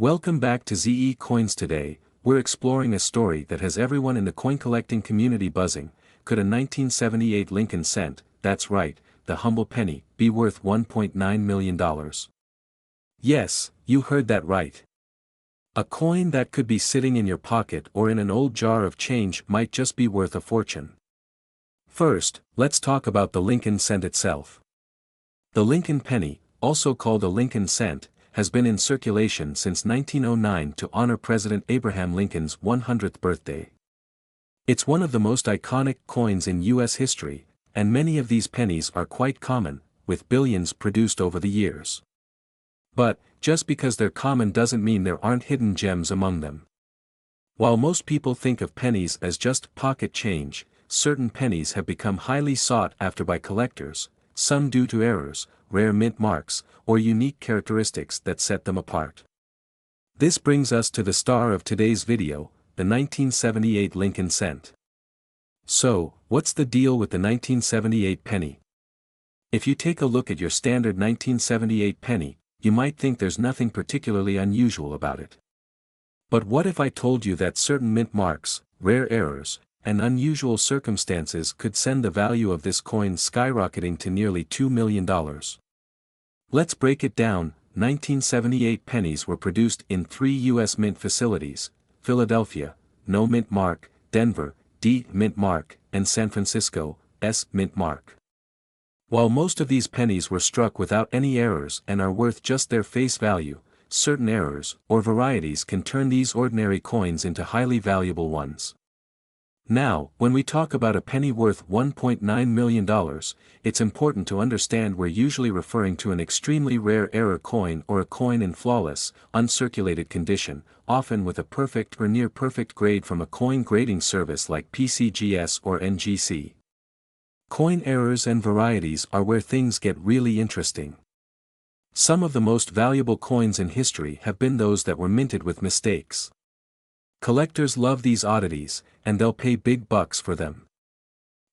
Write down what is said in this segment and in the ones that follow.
Welcome back to ZE Coins. Today, we're exploring a story that has everyone in the coin collecting community buzzing. Could a 1978 Lincoln cent, that's right, the humble penny, be worth $1.9 million? Yes, you heard that right. A coin that could be sitting in your pocket or in an old jar of change might just be worth a fortune. First, let's talk about the Lincoln cent itself. The Lincoln penny, also called a Lincoln cent, has been in circulation since 1909 to honor President Abraham Lincoln's 100th birthday. It's one of the most iconic coins in U.S. history, and many of these pennies are quite common, with billions produced over the years. But, just because they're common doesn't mean there aren't hidden gems among them. While most people think of pennies as just pocket change, certain pennies have become highly sought after by collectors, some due to errors, rare mint marks, or unique characteristics that set them apart. This brings us to the star of today's video, the 1978 Lincoln cent. So, what's the deal with the 1978 penny? If you take a look at your standard 1978 penny, you might think there's nothing particularly unusual about it. But what if I told you that certain mint marks, rare errors, and unusual circumstances could send the value of this coin skyrocketing to nearly $2 million? Let's break it down. 1978 pennies were produced in 3 U.S. mint facilities: Philadelphia, no mint mark; Denver, D mint mark; and San Francisco, S mint mark. While most of these pennies were struck without any errors and are worth just their face value, certain errors or varieties can turn these ordinary coins into highly valuable ones. Now, when we talk about a penny worth $1.9 million, it's important to understand we're usually referring to an extremely rare error coin or a coin in flawless, uncirculated condition, often with a perfect or near-perfect grade from a coin grading service like PCGS or NGC. Coin errors and varieties are where things get really interesting. Some of the most valuable coins in history have been those that were minted with mistakes. Collectors love these oddities, and they'll pay big bucks for them.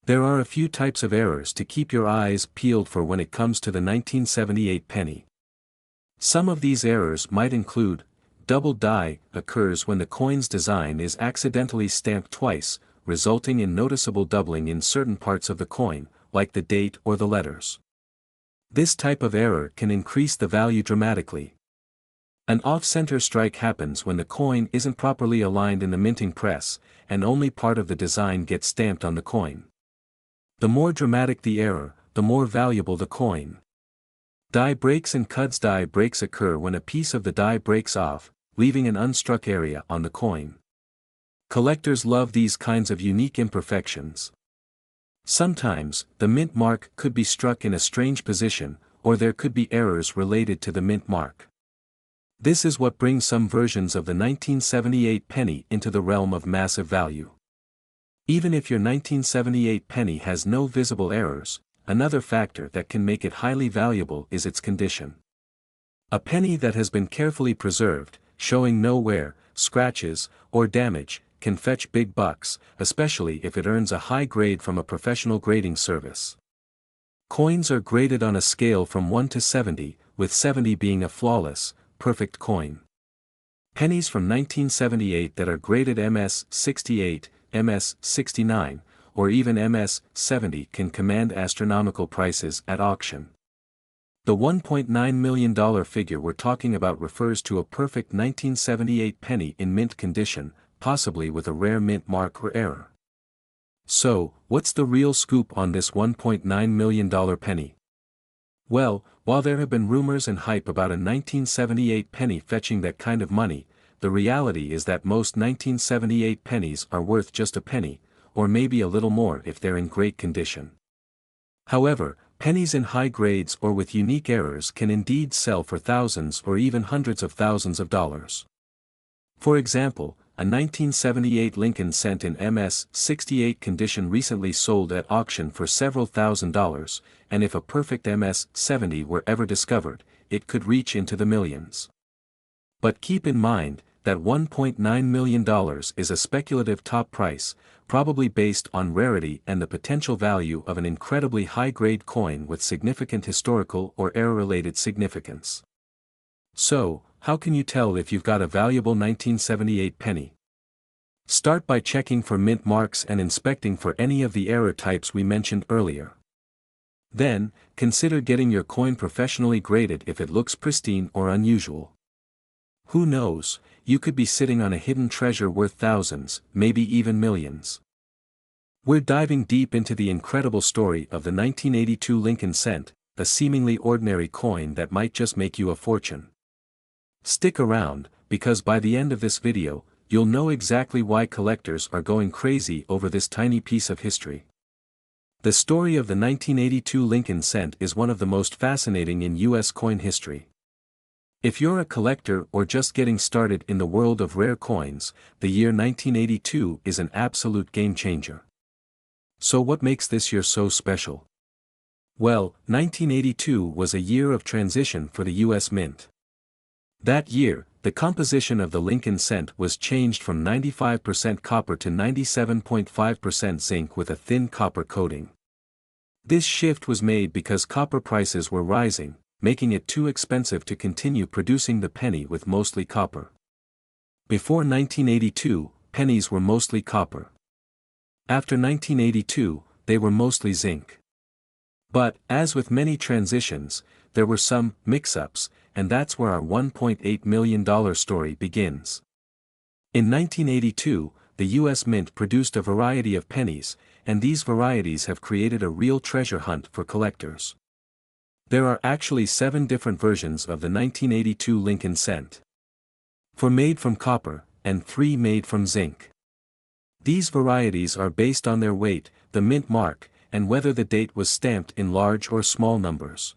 There are a few types of errors to keep your eyes peeled for when it comes to the 1978 penny. Some of these errors might include: double die occurs when the coin's design is accidentally stamped twice, resulting in noticeable doubling in certain parts of the coin, like the date or the letters. This type of error can increase the value dramatically. An off-center strike happens when the coin isn't properly aligned in the minting press, and only part of the design gets stamped on the coin. The more dramatic the error, the more valuable the coin. Die breaks and cuts. Die breaks occur when a piece of the die breaks off, leaving an unstruck area on the coin. Collectors love these kinds of unique imperfections. Sometimes, the mint mark could be struck in a strange position, or there could be errors related to the mint mark. This is what brings some versions of the 1978 penny into the realm of massive value. Even if your 1978 penny has no visible errors, another factor that can make it highly valuable is its condition. A penny that has been carefully preserved, showing no wear, scratches, or damage, can fetch big bucks, especially if it earns a high grade from a professional grading service. Coins are graded on a scale from 1 to 70, with 70 being a flawless, perfect coin. Pennies from 1978 that are graded MS 68, MS 69, or even MS 70 can command astronomical prices at auction. The $1.9 million figure we're talking about refers to a perfect 1978 penny in mint condition, possibly with a rare mint mark or error. So, what's the real scoop on this $1.9 million penny? Well, while there have been rumors and hype about a 1978 penny fetching that kind of money, the reality is that most 1978 pennies are worth just a penny, or maybe a little more if they're in great condition. However, pennies in high grades or with unique errors can indeed sell for thousands or even hundreds of thousands of dollars. For example, a 1978 Lincoln cent in MS 68 condition recently sold at auction for several $1,000s, and if a perfect MS 70 were ever discovered, it could reach into the millions. But keep in mind that $1.9 million is a speculative top price, probably based on rarity and the potential value of an incredibly high-grade coin with significant historical or error-related significance. So, how can you tell if you've got a valuable 1978 penny? Start by checking for mint marks and inspecting for any of the error types we mentioned earlier. Then, consider getting your coin professionally graded if it looks pristine or unusual. Who knows, you could be sitting on a hidden treasure worth thousands, maybe even millions. We're diving deep into the incredible story of the 1982 Lincoln cent, a seemingly ordinary coin that might just make you a fortune. Stick around, because by the end of this video, you'll know exactly why collectors are going crazy over this tiny piece of history. The story of the 1982 Lincoln cent is one of the most fascinating in U.S. coin history. If you're a collector or just getting started in the world of rare coins, the year 1982 is an absolute game-changer. So what makes this year so special? Well, 1982 was a year of transition for the U.S. Mint. That year, the composition of the Lincoln cent was changed from 95% copper to 97.5% zinc with a thin copper coating. This shift was made because copper prices were rising, making it too expensive to continue producing the penny with mostly copper. Before 1982, pennies were mostly copper. After 1982, they were mostly zinc. But, as with many transitions, there were some mix-ups, and that's where our $1.8 million story begins. In 1982, the U.S. Mint produced a variety of pennies, and these varieties have created a real treasure hunt for collectors. There are actually 7 different versions of the 1982 Lincoln cent. 4 made from copper, and 3 made from zinc. These varieties are based on their weight, the mint mark, and whether the date was stamped in large or small numbers.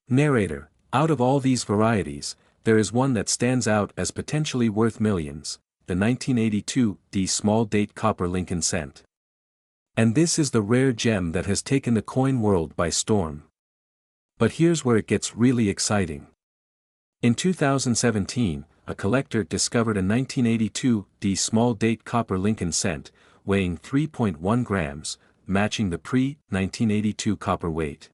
Narrator: out of all these varieties, there is one that stands out as potentially worth millions, the 1982 D small date copper Lincoln cent. And this is the rare gem that has taken the coin world by storm. But here's where it gets really exciting. In 2017, a collector discovered a 1982 D small date copper Lincoln cent, weighing 3.1 grams, matching the pre-1982 copper weight.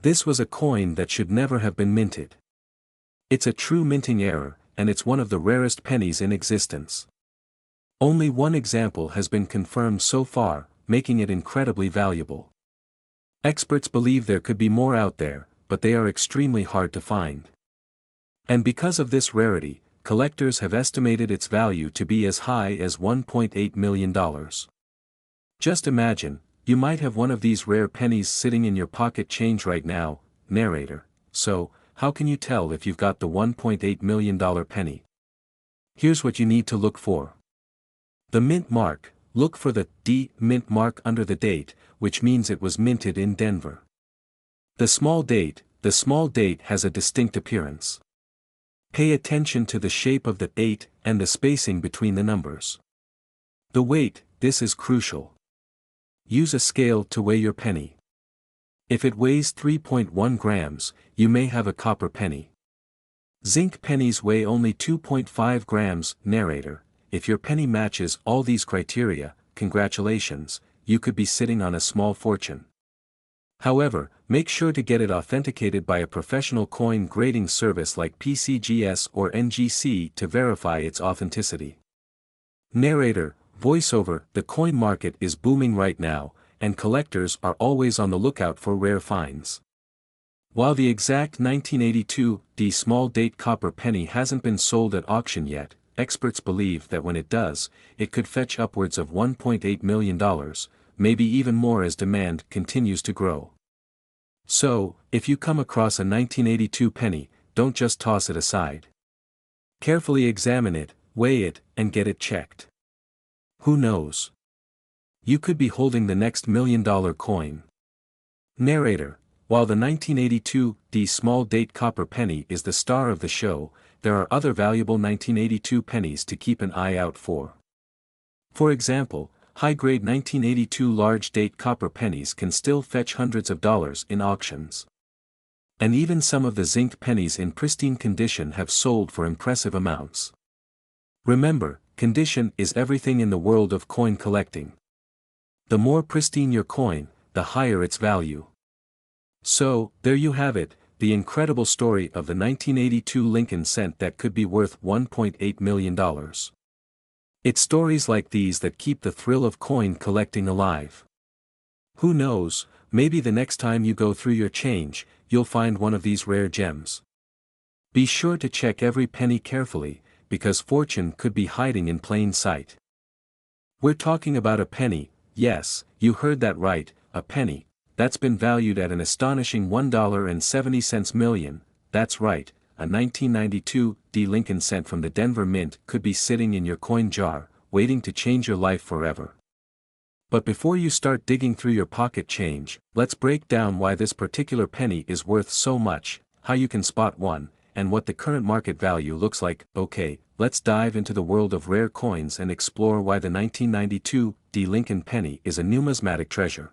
This was a coin that should never have been minted. It's a true minting error, and it's one of the rarest pennies in existence. Only one example has been confirmed so far, making it incredibly valuable. Experts believe there could be more out there, but they are extremely hard to find. And because of this rarity, collectors have estimated its value to be as high as $1.8 million. Just imagine, you might have one of these rare pennies sitting in your pocket change right now, narrator. So, how can you tell if you've got the $1.8 million penny? Here's what you need to look for. The mint mark: look for the D mint mark under the date, which means it was minted in Denver. The small date has a distinct appearance. Pay attention to the shape of the 8 and the spacing between the numbers. The weight: this is crucial. Use a scale to weigh your penny. If it weighs 3.1 grams, you may have a copper penny. Zinc pennies weigh only 2.5 grams, narrator. If your penny matches all these criteria, congratulations, you could be sitting on a small fortune. However, make sure to get it authenticated by a professional coin grading service like PCGS or NGC to verify its authenticity. Narrator: voiceover: the coin market is booming right now, and collectors are always on the lookout for rare finds. While the exact 1982 D small date copper penny hasn't been sold at auction yet, experts believe that when it does, it could fetch upwards of $1.8 million, maybe even more as demand continues to grow. So, if you come across a 1982 penny, don't just toss it aside. Carefully examine it, weigh it, and get it checked. Who knows? You could be holding the next $1 million coin. Narrator: while the 1982 D small date copper penny is the star of the show, there are other valuable 1982 pennies to keep an eye out for. For example, high-grade 1982 large date copper pennies can still fetch hundreds of dollars in auctions. And even some of the zinc pennies in pristine condition have sold for impressive amounts. Remember, condition is everything in the world of coin collecting. The more pristine your coin, the higher its value. So, there you have it, the incredible story of the 1982 Lincoln cent that could be worth $1.8 million. It's stories like these that keep the thrill of coin collecting alive. Who knows, maybe the next time you go through your change, you'll find one of these rare gems. Be sure to check every penny carefully, because fortune could be hiding in plain sight. We're talking about a penny, yes, you heard that right, a penny, that's been valued at an astonishing $1.70 million, that's right, a 1992 Lincoln cent from the Denver Mint could be sitting in your coin jar, waiting to change your life forever. But before you start digging through your pocket change, let's break down why this particular penny is worth so much, how you can spot one, and what the current market value looks like. Okay, let's dive into the world of rare coins and explore why the 1992 Lincoln penny is a numismatic treasure.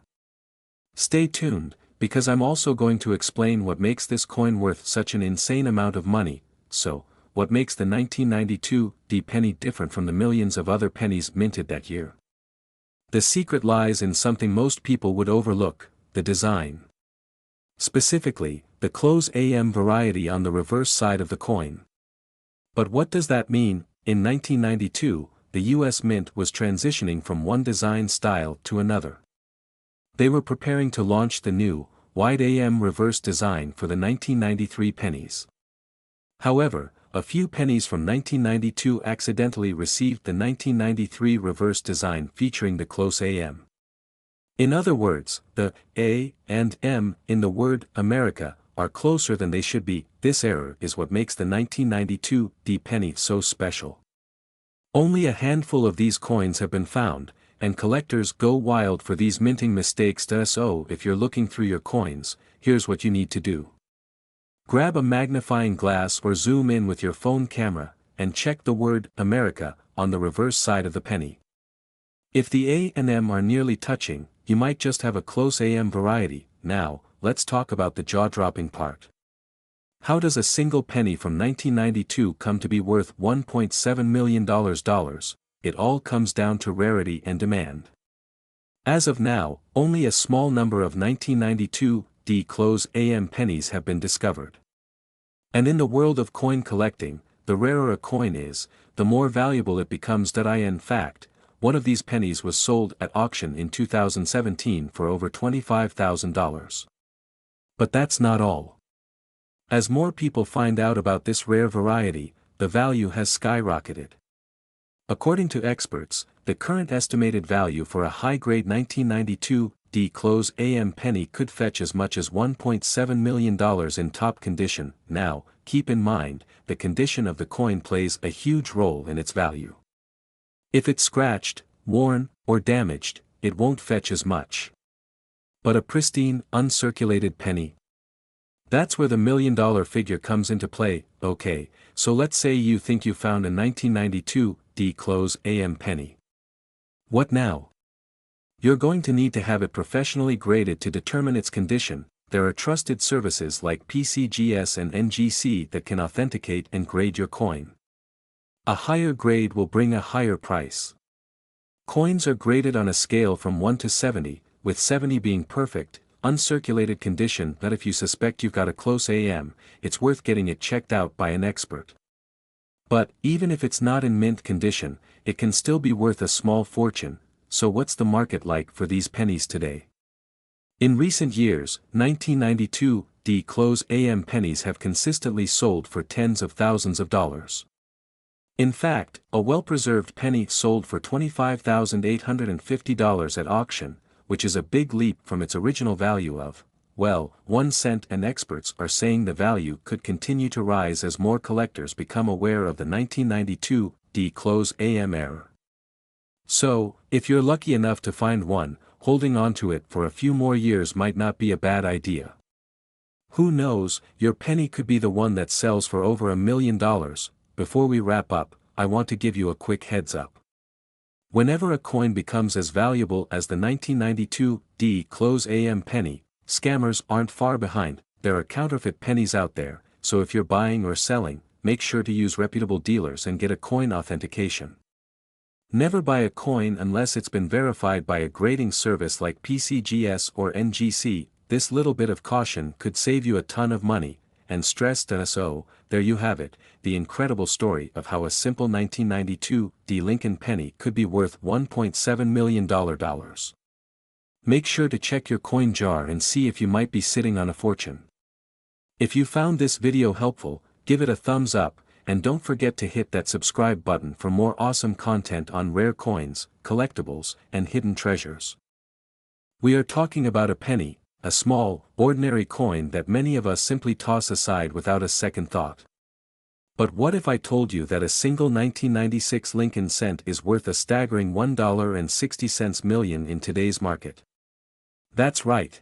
Stay tuned, because I'm also going to explain what makes this coin worth such an insane amount of money. So, what makes the 1992 penny different from the millions of other pennies minted that year? The secret lies in something most people would overlook: the design. Specifically, the close AM variety on the reverse side of the coin. But what does that mean? In 1992, the US Mint was transitioning from one design style to another. They were preparing to launch the new, wide AM reverse design for the 1993 pennies. However, a few pennies from 1992 accidentally received the 1993 reverse design featuring the close AM. In other words, the A and M in the word America are closer than they should be. This error is what makes the 1992 penny so special. Only a handful of these coins have been found, and collectors go wild for these minting mistakes. So if you're looking through your coins, here's what you need to do. Grab a magnifying glass or zoom in with your phone camera, and check the word America on the reverse side of the penny. If the A and M are nearly touching, you might just have a close AM variety. Now, let's talk about the jaw-dropping part. How does a single penny from 1992 come to be worth $1.7 million? It all comes down to rarity and demand. As of now, only a small number of 1992 close AM pennies have been discovered. And in the world of coin collecting, the rarer a coin is, the more valuable it becomes. In fact, one of these pennies was sold at auction in 2017 for over $25,000. But that's not all. As more people find out about this rare variety, the value has skyrocketed. According to experts, the current estimated value for a high-grade 1992 close AM penny could fetch as much as $1.7 million in top condition. Now, keep in mind, the condition of the coin plays a huge role in its value. If it's scratched, worn, or damaged, it won't fetch as much. But a pristine, uncirculated penny? That's where the $1 million figure comes into play. Okay, so let's say you think you found a 1992 close AM penny. What now? You're going to need to have it professionally graded to determine its condition. There are trusted services like PCGS and NGC that can authenticate and grade your coin. A higher grade will bring a higher price. Coins are graded on a scale from 1 to 70, with 70 being perfect, uncirculated condition. That if you suspect you've got a close AM, it's worth getting it checked out by an expert. But, even if it's not in mint condition, it can still be worth a small fortune. So what's the market like for these pennies today? In recent years, 1992 close AM pennies have consistently sold for tens of thousands of dollars. In fact, a well-preserved penny sold for $25,850 at auction, which is a big leap from its original value of, well, 1 cent, and experts are saying the value could continue to rise as more collectors become aware of the 1992 close AM error. So, if you're lucky enough to find one, holding on to it for a few more years might not be a bad idea. Who knows, your penny could be the one that sells for over $1 million. Before we wrap up, I want to give you a quick heads up. Whenever a coin becomes as valuable as the 1992 close AM penny, scammers aren't far behind. There are counterfeit pennies out there, so if you're buying or selling, make sure to use reputable dealers and get a coin authentication. Never buy a coin unless it's been verified by a grading service like PCGS or NGC. this little bit of caution could save you a ton of money, and stress. So, there you have it, the incredible story of how a simple 1992 D Lincoln penny could be worth $1.7 million. Make sure to check your coin jar and see if you might be sitting on a fortune. If you found this video helpful, give it a thumbs up, and don't forget to hit that subscribe button for more awesome content on rare coins, collectibles, and hidden treasures. We are talking about a penny, a small, ordinary coin that many of us simply toss aside without a second thought. But what if I told you that a single 1996 Lincoln cent is worth a staggering $1.60 million in today's market? That's right.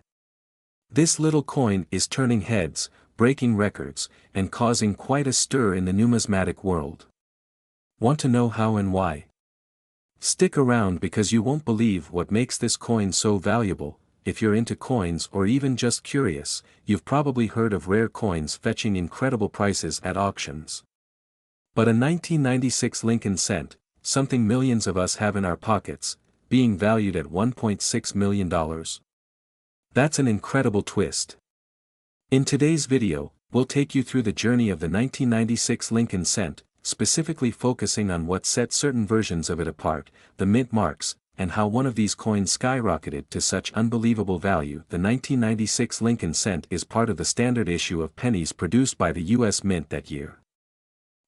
This little coin is turning heads, breaking records, and causing quite a stir in the numismatic world. Want to know how and why? Stick around because you won't believe what makes this coin so valuable. If you're into coins or even just curious, you've probably heard of rare coins fetching incredible prices at auctions. But a 1996 Lincoln cent, something millions of us have in our pockets, being valued at $1.6 million. That's an incredible twist. In today's video, we'll take you through the journey of the 1996 Lincoln cent, specifically focusing on what set certain versions of it apart, the mint marks, and how one of these coins skyrocketed to such unbelievable value. The 1996 Lincoln cent is part of the standard issue of pennies produced by the U.S. Mint that year.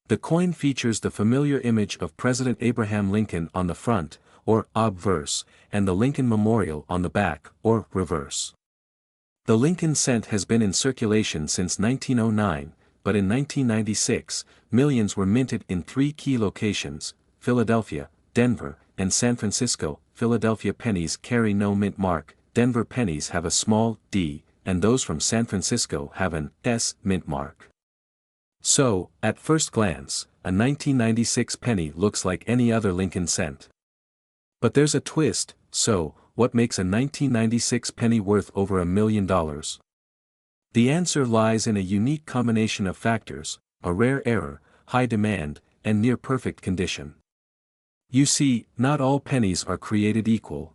The coin features the familiar image of President Abraham Lincoln on the front, or obverse, and the Lincoln Memorial on the back, or reverse. The Lincoln cent has been in circulation since 1909, but in 1996, millions were minted in 3 key locations: Philadelphia, Denver, and San Francisco. Philadelphia pennies carry no mint mark, Denver pennies have a small D, and those from San Francisco have an S mint mark. So, at first glance, a 1996 penny looks like any other Lincoln cent. But there's a twist. So, what makes a 1996 penny worth over $1 million? The answer lies in a unique combination of factors: a rare error, high demand, and near-perfect condition. You see, not all pennies are created equal.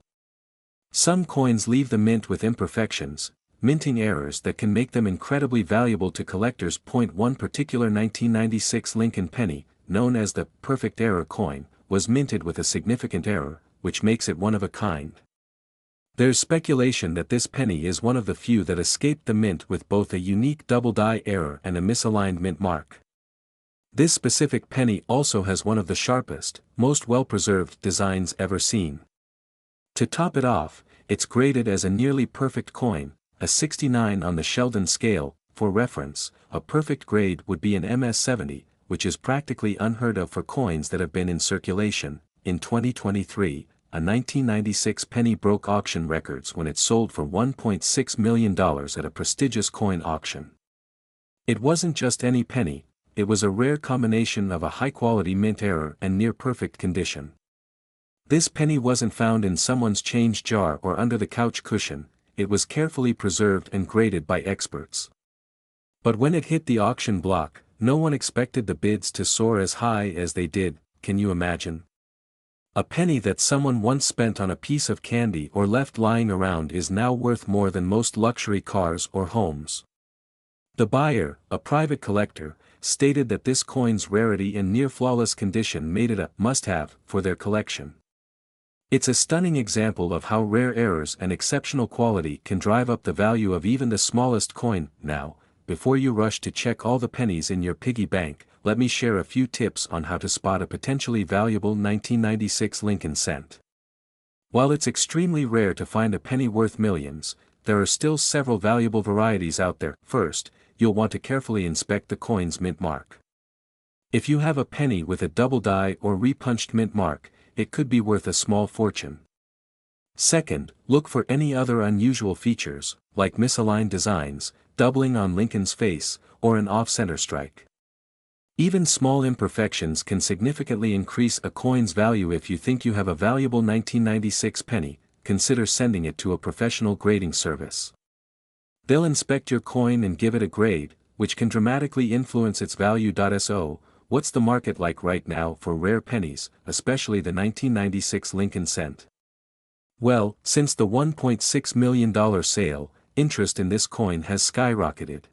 Some coins leave the mint with imperfections, minting errors that can make them incredibly valuable to collectors. One particular 1996 Lincoln penny, known as the perfect error coin, was minted with a significant error, which makes it one of a kind. There's speculation that this penny is one of the few that escaped the mint with both a unique double die error and a misaligned mint mark. This specific penny also has one of the sharpest, most well-preserved designs ever seen. To top it off, it's graded as a nearly perfect coin, a 69 on the Sheldon scale. For reference, a perfect grade would be an MS-70, which is practically unheard of for coins that have been in circulation. In 2023, a 1996 penny broke auction records when it sold for $1.6 million at a prestigious coin auction. It wasn't just any penny, it was a rare combination of a high-quality mint error and near-perfect condition. This penny wasn't found in someone's change jar or under the couch cushion, it was carefully preserved and graded by experts. But when it hit the auction block, no one expected the bids to soar as high as they did. Can you imagine? A penny that someone once spent on a piece of candy or left lying around is now worth more than most luxury cars or homes. The buyer, a private collector, stated that this coin's rarity and near-flawless condition made it a must-have for their collection. It's a stunning example of how rare errors and exceptional quality can drive up the value of even the smallest coin. Now, before you rush to check all the pennies in your piggy bank, let me share a few tips on how to spot a potentially valuable 1996 Lincoln cent. While it's extremely rare to find a penny worth millions, there are still several valuable varieties out there. First, you'll want to carefully inspect the coin's mint mark. If you have a penny with a double die or repunched mint mark, it could be worth a small fortune. Second, look for any other unusual features, like misaligned designs, doubling on Lincoln's face, or an off-center strike. Even small imperfections can significantly increase a coin's value. If you think you have a valuable 1996 penny, consider sending it to a professional grading service. They'll inspect your coin and give it a grade, which can dramatically influence its value. So, what's the market like right now for rare pennies, especially the 1996 Lincoln cent? Well, since the $1.6 million sale, interest in this coin has skyrocketed.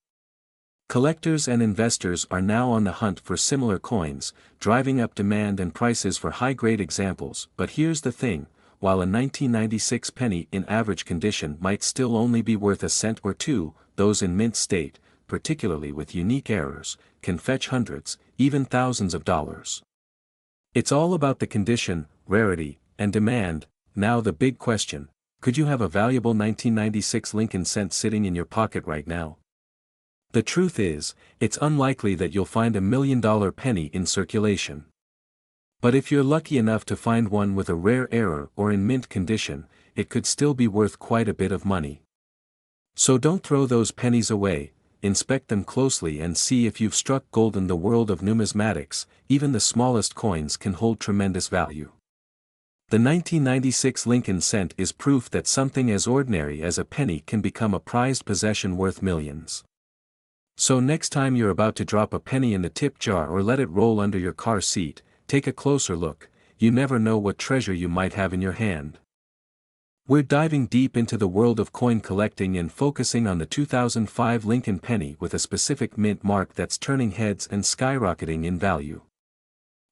Collectors and investors are now on the hunt for similar coins, driving up demand and prices for high-grade examples. But here's the thing, while a 1996 penny in average condition might still only be worth a cent or two, those in mint state, particularly with unique errors, can fetch hundreds, even thousands of dollars. It's all about the condition, rarity, and demand. Now the big question, could you have a valuable 1996 Lincoln cent sitting in your pocket right now? The truth is, it's unlikely that you'll find $1 million penny in circulation. But if you're lucky enough to find one with a rare error or in mint condition, it could still be worth quite a bit of money. So don't throw those pennies away, inspect them closely and see if you've struck gold. In the world of numismatics, even the smallest coins can hold tremendous value. The 1996 Lincoln cent is proof that something as ordinary as a penny can become a prized possession worth millions. So next time you're about to drop a penny in the tip jar or let it roll under your car seat, take a closer look. You never know what treasure you might have in your hand. We're diving deep into the world of coin collecting and focusing on the 2005 Lincoln penny with a specific mint mark that's turning heads and skyrocketing in value.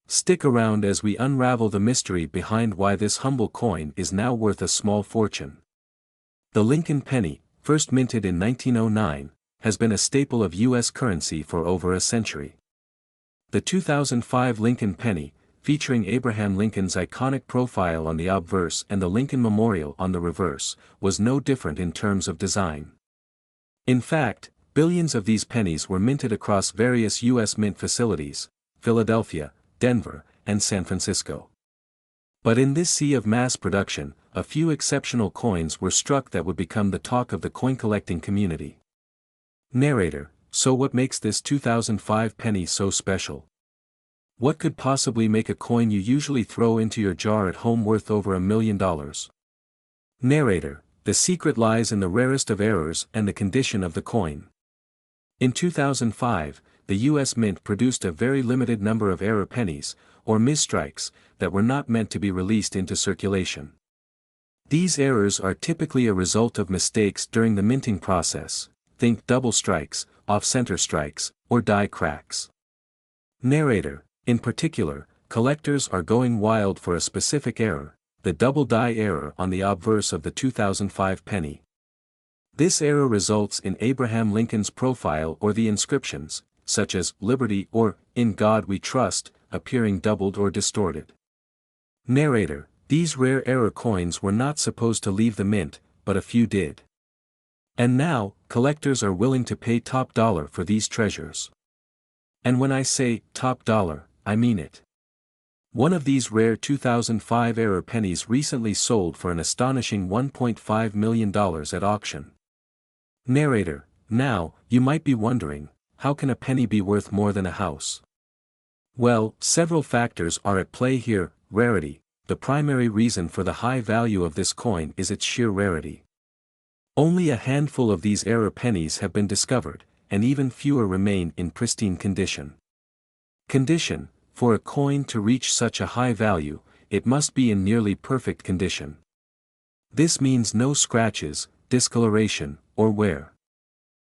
Stick around as we unravel the mystery behind why this humble coin is now worth a small fortune. The Lincoln penny, first minted in 1909, has been a staple of U.S. currency for over a century. The 2005 Lincoln penny, featuring Abraham Lincoln's iconic profile on the obverse and the Lincoln Memorial on the reverse, was no different in terms of design. In fact, billions of these pennies were minted across various U.S. mint facilities, Philadelphia, Denver, and San Francisco. But in this sea of mass production, a few exceptional coins were struck that would become the talk of the coin collecting community. Narrator: so what makes this 2005 penny so special? What could possibly make a coin you usually throw into your jar at home worth over $1 million? Narrator: the secret lies in the rarest of errors and the condition of the coin. In 2005, the U.S. Mint produced a very limited number of error pennies, or misstrikes, that were not meant to be released into circulation. These errors are typically a result of mistakes during the minting process. Think double strikes, off-center strikes, or die cracks. Narrator: in particular, collectors are going wild for a specific error, the double die error on the obverse of the 2005 penny. This error results in Abraham Lincoln's profile or the inscriptions, such as "Liberty" or "In God We Trust," appearing doubled or distorted. Narrator: these rare error coins were not supposed to leave the mint, but a few did. And now, collectors are willing to pay top dollar for these treasures. And when I say top dollar, I mean it. One of these rare 2005 error pennies recently sold for an astonishing $1.5 million at auction. Narrator: now, you might be wondering, how can a penny be worth more than a house? Well, several factors are at play here. Rarity: the primary reason for the high value of this coin is its sheer rarity. Only a handful of these error pennies have been discovered, and even fewer remain in pristine condition. Condition: for a coin to reach such a high value, it must be in nearly perfect condition. This means no scratches, discoloration, or wear.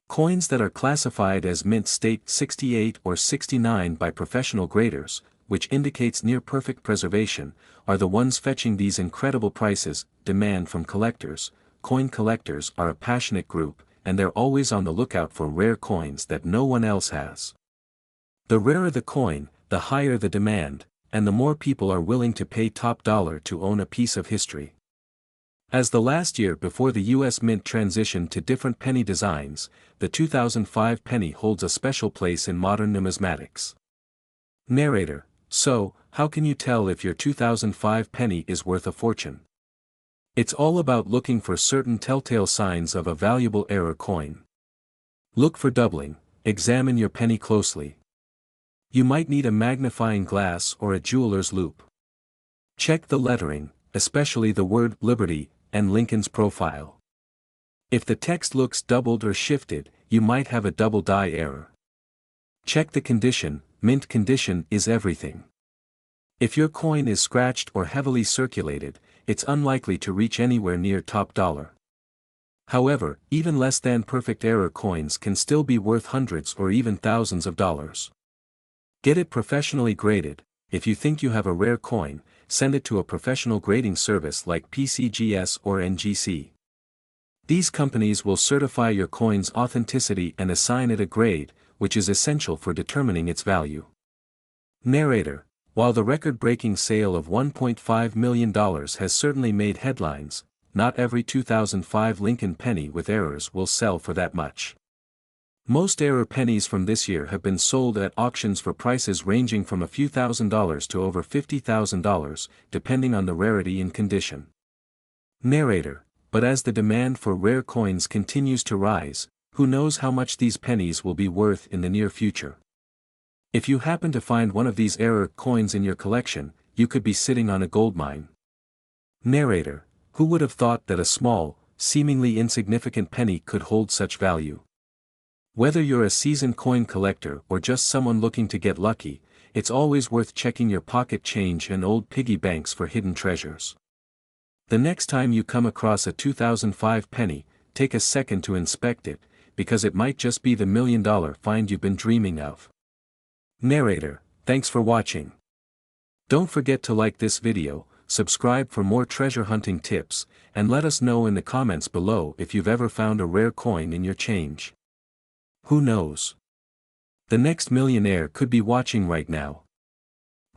Coins that are classified as mint state 68 or 69 by professional graders, which indicates near-perfect preservation, are the ones fetching these incredible prices. Demand from collectors: coin collectors are a passionate group, and they're always on the lookout for rare coins that no one else has. The rarer the coin, the higher the demand, and the more people are willing to pay top dollar to own a piece of history. As the last year before the U.S. Mint transitioned to different penny designs, the 2005 penny holds a special place in modern numismatics. Narrator: so, how can you tell if your 2005 penny is worth a fortune? It's all about looking for certain telltale signs of a valuable error coin. Look for doubling. Examine your penny closely. You might need a magnifying glass or a jeweler's loupe. Check the lettering, especially the word "Liberty" and Lincoln's profile. If the text looks doubled or shifted, you might have a double die error. Check the condition. Mint condition is everything. If your coin is scratched or heavily circulated, it's unlikely to reach anywhere near top dollar. However, even less than perfect error coins can still be worth hundreds or even thousands of dollars. Get it professionally graded. If you think you have a rare coin, send it to a professional grading service like PCGS or NGC. These companies will certify your coin's authenticity and assign it a grade, which is essential for determining its value. Narrator: while the record-breaking sale of $1.5 million has certainly made headlines, not every 2005 Lincoln penny with errors will sell for that much. Most error pennies from this year have been sold at auctions for prices ranging from a few $1,000s to over $50,000, depending on the rarity and condition. Narrator: but as the demand for rare coins continues to rise, who knows how much these pennies will be worth in the near future. If you happen to find one of these error coins in your collection, you could be sitting on a goldmine. Narrator: who would have thought that a small, seemingly insignificant penny could hold such value? Whether you're a seasoned coin collector or just someone looking to get lucky, it's always worth checking your pocket change and old piggy banks for hidden treasures. The next time you come across a 2005 penny, take a second to inspect it, because it might just be the $1 million find you've been dreaming of. Narrator: thanks for watching. Don't forget to like this video, subscribe for more treasure hunting tips, and let us know in the comments below if you've ever found a rare coin in your change. Who knows? The next millionaire could be watching right now.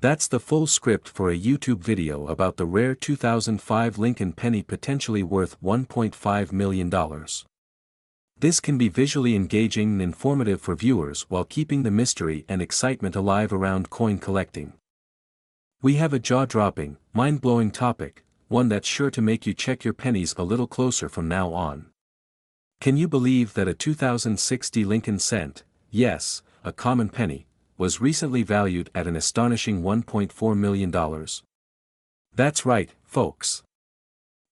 That's the full script for a YouTube video about the rare 2005 Lincoln penny potentially worth $1.5 million. This can be visually engaging and informative for viewers while keeping the mystery and excitement alive around coin collecting. We have a jaw-dropping, mind-blowing topic, one that's sure to make you check your pennies a little closer from now on. Can you believe that a 2060 Lincoln cent, yes, a common penny, was recently valued at an astonishing $1.4 million? That's right, folks.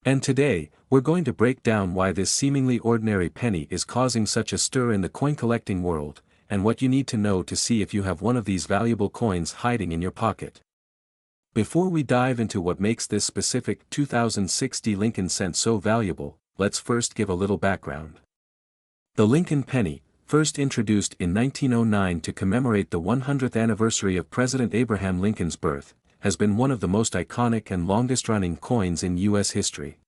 And today, we're going to break down why this seemingly ordinary penny is causing such a stir in the coin collecting world, and what you need to know to see if you have one of these valuable coins hiding in your pocket. Before we dive into what makes this specific 2060 Lincoln cent so valuable, let's first give a little background. The Lincoln penny, first introduced in 1909 to commemorate the 100th anniversary of President Abraham Lincoln's birth, has been one of the most iconic and longest-running coins in U.S. history.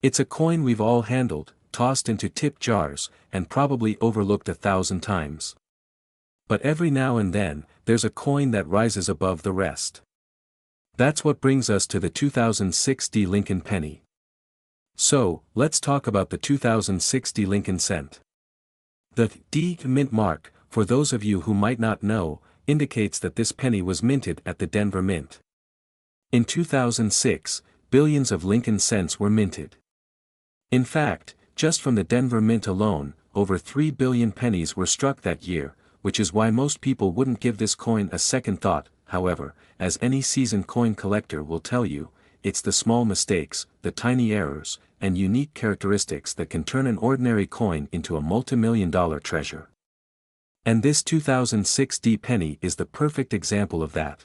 It's a coin we've all handled, tossed into tip jars, and probably overlooked 1,000 times. But every now and then, there's a coin that rises above the rest. That's what brings us to the 2060 Lincoln penny. So, let's talk about the 2060 Lincoln cent. The D mint mark, for those of you who might not know, indicates that this penny was minted at the Denver Mint. In 2006, billions of Lincoln cents were minted. In fact, just from the Denver Mint alone, over 3 billion pennies were struck that year, which is why most people wouldn't give this coin a second thought. However, as any seasoned coin collector will tell you, it's the small mistakes, the tiny errors, and unique characteristics that can turn an ordinary coin into a multi-million-dollar treasure. And this 2006 D penny is the perfect example of that.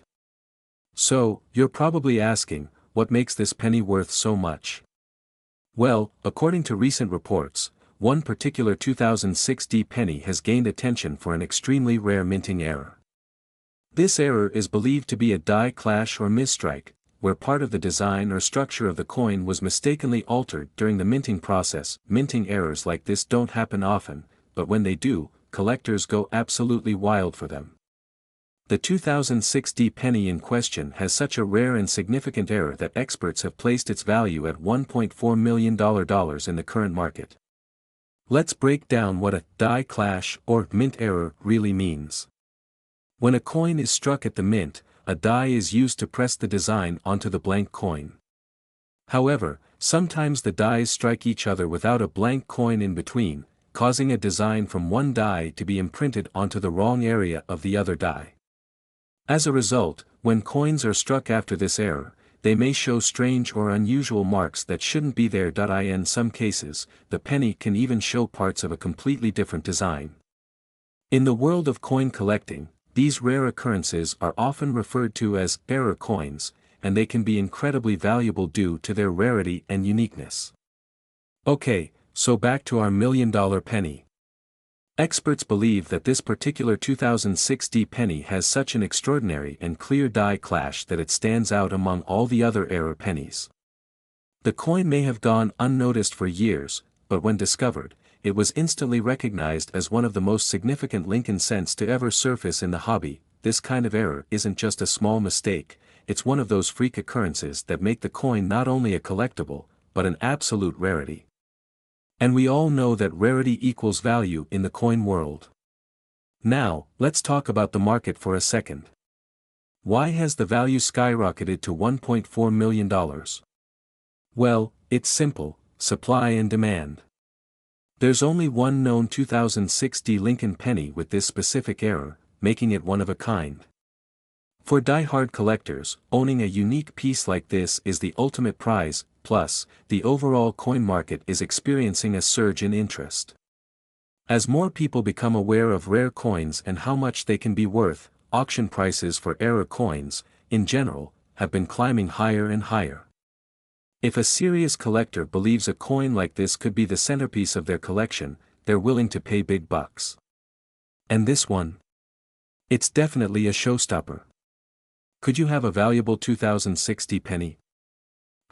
So, you're probably asking, what makes this penny worth so much? Well, according to recent reports, one particular 2006 D penny has gained attention for an extremely rare minting error. This error is believed to be a die clash or misstrike, where part of the design or structure of the coin was mistakenly altered during the minting process. Minting errors like this don't happen often, but when they do, collectors go absolutely wild for them. The 2006 D penny in question has such a rare and significant error that experts have placed its value at $1.4 million in the current market. Let's break down what a die clash or mint error really means. When a coin is struck at the mint, a die is used to press the design onto the blank coin. However, sometimes the dies strike each other without a blank coin in between, causing a design from one die to be imprinted onto the wrong area of the other die. As a result, when coins are struck after this error, they may show strange or unusual marks that shouldn't be there. In some cases, the penny can even show parts of a completely different design. In the world of coin collecting, these rare occurrences are often referred to as error coins, and they can be incredibly valuable due to their rarity and uniqueness. Okay, So back to our $1 million penny. Experts believe that this particular 2006 penny has such an extraordinary and clear die clash that it stands out among all the other era pennies. The coin may have gone unnoticed for years, but when discovered, it was instantly recognized as one of the most significant Lincoln cents to ever surface in the hobby. This kind of error isn't just a small mistake, it's one of those freak occurrences that make the coin not only a collectible, but an absolute rarity. And we all know that rarity equals value in the coin world. Now, let's talk about the market for a second. Why has the value skyrocketed to $1.4 million? Well, it's simple: supply and demand. There's only one known 2006 Lincoln penny with this specific error, making it one of a kind. For die-hard collectors, owning a unique piece like this is the ultimate prize. Plus, the overall coin market is experiencing a surge in interest. As more people become aware of rare coins and how much they can be worth, auction prices for era coins, in general, have been climbing higher and higher. If a serious collector believes a coin like this could be the centerpiece of their collection, they're willing to pay big bucks. And this one? It's definitely a showstopper. Could you have a valuable 2006 penny?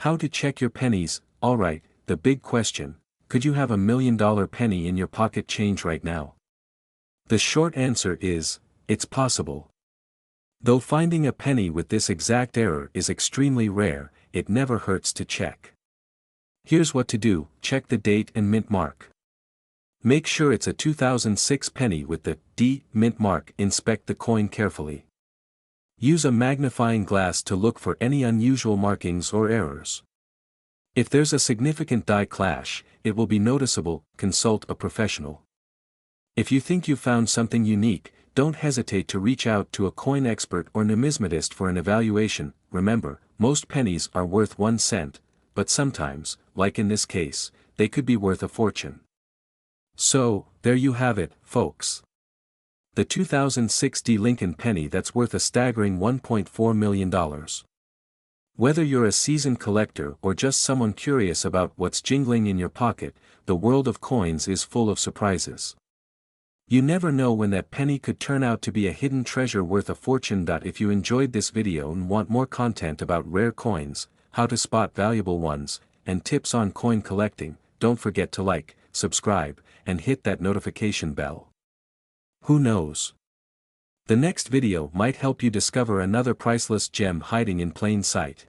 How to check your pennies? Alright, the big question: could you have $1 million penny in your pocket change right now? The short answer is, it's possible. Though finding a penny with this exact error is extremely rare, it never hurts to check. Here's what to do: check the date and mint mark. Make sure it's a 2006 penny with the D mint mark. Inspect the coin carefully. Use a magnifying glass to look for any unusual markings or errors. If there's a significant die clash, it will be noticeable. Consult a professional. If you think you've found something unique, don't hesitate to reach out to a coin expert or numismatist for an evaluation. Remember, most pennies are worth 1 cent, but sometimes, like in this case, they could be worth a fortune. So, there you have it, folks. The 2006 Lincoln penny that's worth a staggering $1.4 million. Whether you're a seasoned collector or just someone curious about what's jingling in your pocket, the world of coins is full of surprises. You never know when that penny could turn out to be a hidden treasure worth a fortune. If you enjoyed this video and want more content about rare coins, how to spot valuable ones, and tips on coin collecting, don't forget to like, subscribe, and hit that notification bell. Who knows? The next video might help you discover another priceless gem hiding in plain sight.